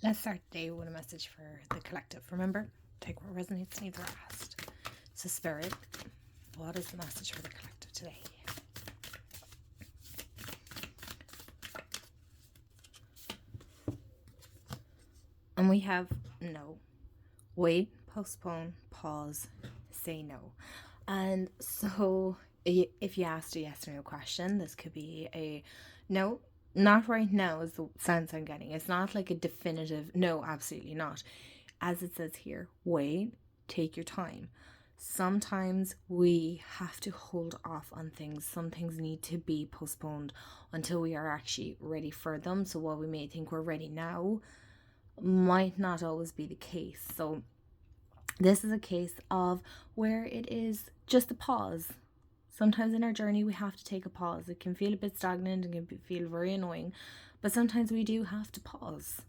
Let's start today with a message for the collective. Remember, take what resonates, needs rest. So, Spirit, what is the message for the collective today? And we have no. Wait, postpone, pause, say no. And so, if you asked a yes or no question, this could be a no, not right now, is the sense I'm getting. It's not like a definitive no, absolutely not. As it says here, wait, take your time. Sometimes we have to hold off on things. Some things need to be postponed until we are actually ready for them. So, while we may think we're ready now, might not always be the case. So, this is a case of where it is just a pause. Sometimes in our journey, we have to take a pause. It can feel a bit stagnant and can feel very annoying, but sometimes we do have to pause.